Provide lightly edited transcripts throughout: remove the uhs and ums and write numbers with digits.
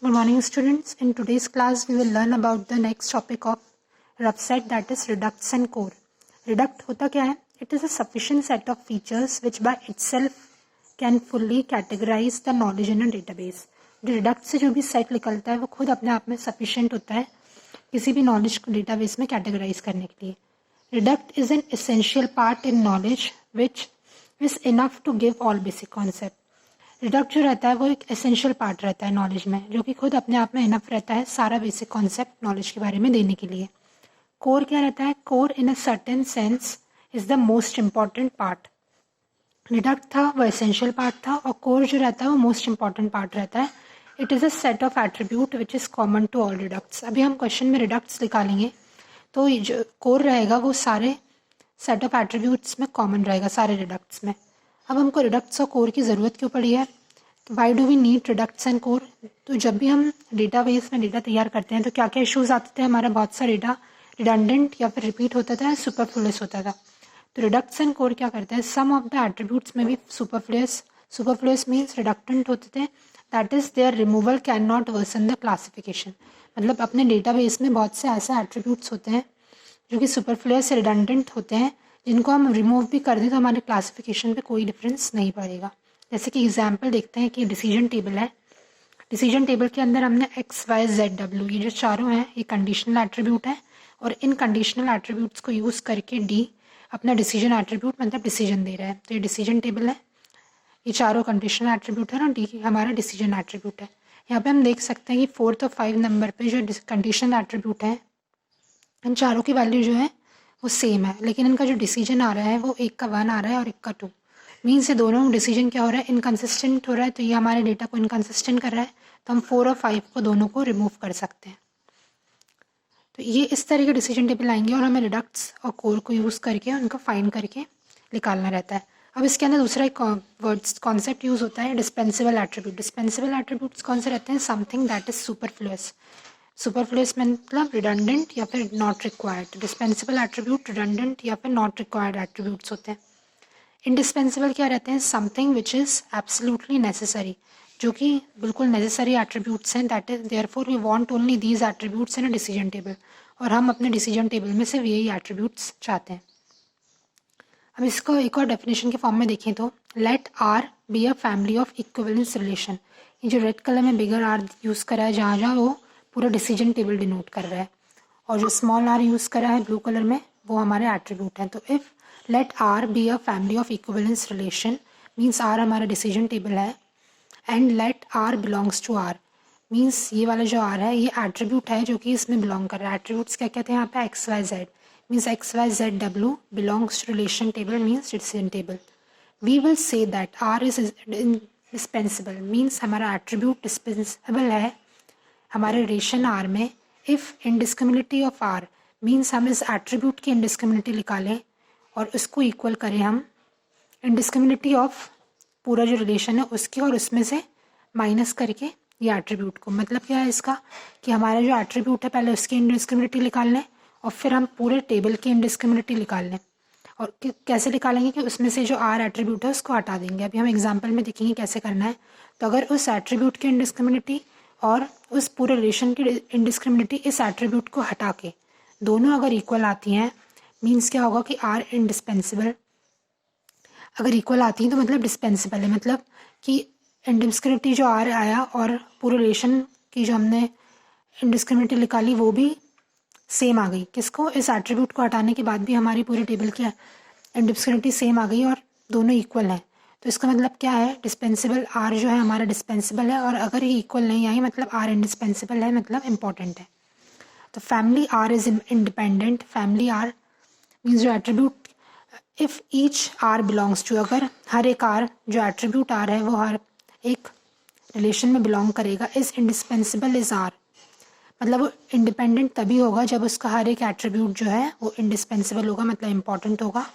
Good morning students. In today's class we will learn about the next topic of rough set, that is reducts and core. Reduct होता क्या है? It is a sufficient set of features which by itself can fully categorize the knowledge in a database. जो reduct से जो भी set निकलता है वो खुद अपने आप में sufficient होता है किसी भी knowledge को database में categorize करने के लिए. Reduct is an essential part in knowledge which is enough to give all basic concept. Redact जो रहता है वो एक एसेंशियल पार्ट रहता है नॉलेज में, जो कि खुद अपने आप में इनफ रहता है सारा बेसिक कॉन्सेप्ट नॉलेज के बारे में देने के लिए. कोर क्या रहता है? Core in a certain sense is the most important part. Redact था वो एसेंशियल पार्ट था और कोर जो रहता है वो मोस्ट इम्पॉर्टेंट पार्ट रहता है. It is a set of attribute which is common to all reducts. अभी हम क्वेश्चन में रिडक्ट्स निकालेंगे तो जो कोर रहेगा वो सारे सेट ऑफ एट्रीब्यूट्स में कॉमन रहेगा सारे रिडक्ट्स में. अब हमको रिडक्ट्स और कोर की ज़रूरत क्यों पड़ी है? Why do we need reducts and core? तो जब भी हम डेटाबेस में डेटा तैयार करते हैं तो क्या क्या इश्यूज आते थे? हमारा बहुत सा डेटा रिडंडेंट या फिर रिपीट होता था, सुपरफ्लुअस होता था. तो रिडक्ट्स एंड कोर क्या करते हैं? सम ऑफ द एट्रीब्यूट्स में भी सुपरफ्लुअस मीन्स रिडक्टेंट होते थे. That is there removal can not worsen the classification. मतलब अपने डेटाबेस में बहुत से ऐसे एट्रीब्यूट्स होते हैं जो कि सुपरफ्लुअस रिडंडेंट होते हैं, जिनको हम रिमूव भी कर दें तो हमारे क्लासिफिकेशन पे कोई डिफरेंस नहीं पड़ेगा. जैसे कि एग्जांपल देखते हैं कि डिसीजन टेबल है. डिसीजन टेबल के अंदर हमने एक्स वाई जेड डब्ल्यू ये जो चारों हैं ये कंडीशनल एट्रीब्यूट है और इन कंडीशनल एट्रीब्यूट्स को यूज़ करके डी अपना डिसीजन एट्रीब्यूट मतलब डिसीजन दे रहा है. तो ये डिसीजन टेबल है, ये चारों कंडीशनल एट्रीब्यूट है और डी हमारा डिसीजन एट्रीब्यूट है. यहाँ पे हम देख सकते हैं कि 4 और 5 नंबर पे जो कंडीशनल एट्रीब्यूट है इन चारों की वैल्यू जो है वो सेम है, लेकिन इनका जो डिसीजन आ रहा है वो एक का 1 आ रहा है और एक का 2. मीन्स ये दोनों डिसीजन क्या हो रहा है? इनकन्सिस्टेंट हो रहा है. तो ये हमारे डेटा को इनकन्सिस्टेंट कर रहा है, तो हम 4 और 5 को दोनों को रिमूव कर सकते हैं. तो ये इस तरह के डिसीजन टेबल आएंगे और हमें रिडक्ट्स और कोर को यूज़ करके उनको फाइंड करके निकालना रहता है. अब इसके अंदर दूसरा एक वर्ड्स कॉन्सेप्ट यूज़ होता है डिस्पेंसिबल एट्रीब्यूट. डिस्पेंसिबल एट्रीब्यूट्स कौन से रहते हैं? Something that is superfluous. Superfluous मतलब रिडंडेंट या फिर not required. Dispensable attribute redundant या फिर नॉट रिक्वायर्ड एट्रीब्यूट्स होते हैं. इंडिस्पेंसिबल क्या रहते हैं? Something which is absolutely necessary, जो कि बिल्कुल नेसेसरी एट्रीब्यूट्स हैं. That is therefore we want only these attributes in a decision table, और हम अपने डिसीजन टेबल में सिर्फ यही एट्रीब्यूट्स चाहते हैं. अब इसको एक और डेफिनेशन के फॉर्म में देखें तो let R be a family of equivalence relation. ये जो रेड कलर में बिगर आर यूज़ करा है जहाँ जहाँ वो पूरा डिसीजन टेबल डिनोट कर रहा है, और जो स्मॉल आर यूज़ करा है ब्लू कलर में वो हमारे एट्रीब्यूट हैं. तो if let R be a family of equivalence relation means R हमारा डिसीजन टेबल है, and let R belongs to R means ये वाला जो आर है ये एट्रीब्यूट है जो कि इसमें बिलोंग कर रहा है. एट्रीब्यूट्स क्या कहते हैं यहाँ पे? X Y Z means X Y Z W belongs to relation table means decision table. We will say that R is dispensable means हमारा एट्रीब्यूट डिस्पेंसिबल है हमारे रिलेशन आर में. If indiscernibility of R means हम इस attribute की इनडिस्क्रिमिनेटी निकालें और उसको इक्वल करें हम इनडिस्क्रिमिनेटी ऑफ पूरा जो रिलेशन है उसकी, और उसमें से माइनस करके ये एट्रीब्यूट को. मतलब क्या है इसका कि हमारा जो एट्रीब्यूट है पहले उसकी इनडिस्क्रिमिनेटी निकाल लें और फिर हम पूरे टेबल की इनडिस्क्रिमिनेटी निकाल लें. और कैसे निकालेंगे कि उसमें से जो आर एट्रीब्यूट है उसको हटा देंगे. अभी हम एग्जाम्पल में देखेंगे कैसे करना है. तो अगर उस एट्रीब्यूट की इनडिस्क्रिमिनेटी और उस पूरे रिलेशन की इनडिस्क्रिमिनेटी इस एट्रीब्यूट को हटा के दोनों अगर इक्वल आती हैं मीन्स क्या होगा कि आर इनडिस्पेंसिबल. अगर इक्वल आती हैं तो मतलब डिस्पेंसिबल है, मतलब कि इनडिस्क्रिमिनेटी जो आर आया और पूरे रिलेशन की जो हमने इनडिस्क्रिमिनेटी निकाली वो भी सेम आ गई. किसको? इस एट्रीब्यूट को हटाने के बाद भी हमारी पूरी टेबल की इनडिस्क्रिमिनेटी सेम आ गई और दोनों इक्वल हैं. तो इसका मतलब क्या है? डिस्पेंसिबल आर जो है हमारा डिस्पेंसिबल है, और अगर ये इक्वल नहीं आई मतलब आर इनडिस्पेंसिबल है, मतलब इम्पॉर्टेंट है. तो family R is independent. Family R means जो attribute if each R belongs to, अगर हर एक आर जो एट्रीब्यूट आर है वो हर एक रिलेशन में बिलोंग करेगा. इज़ इंडिस्पेंसिबल इज़ आर मतलब वो इंडिपेंडेंट तभी होगा जब उसका हर एक एट्रीब्यूट जो है वो इंडिस्पेंसिबल होगा, मतलब इम्पॉर्टेंट होगा.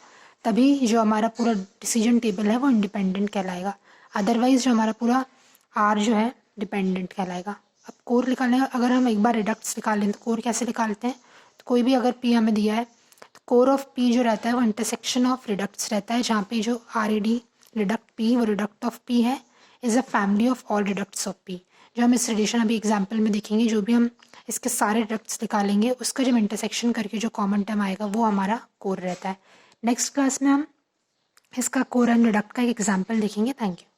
तभी जो हमारा पूरा डिसीजन टेबल है वो इंडिपेंडेंट कहलाएगा. अदरवाइज जो हमारा पूरा आर जो है डिपेंडेंट कहलाएगा. अब कोर निकालने अगर हम एक बार रिडक्ट्स निकाल लें तो कोर कैसे निकालते हैं? तो कोई भी अगर पी हमें दिया है तो कोर ऑफ पी जो रहता है वो इंटरसेक्शन ऑफ रिडक्ट्स रहता है, जहाँ पे जो R A D reduct P वो रिडक्ट ऑफ पी है is a family of all reducts of P. जो हम इस रिलेशन अभी एग्जाम्पल में देखेंगे, जो भी हम इसके सारे रिडक्ट्स निकालेंगे उसका जब इंटरसेक्शन करके जो कॉमन टर्म आएगा वो हमारा कोर रहता है। नेक्स्ट क्लास में हम इसका कोर एंड रिडक्ट का एक एग्जाम्पल देखेंगे। Thank you.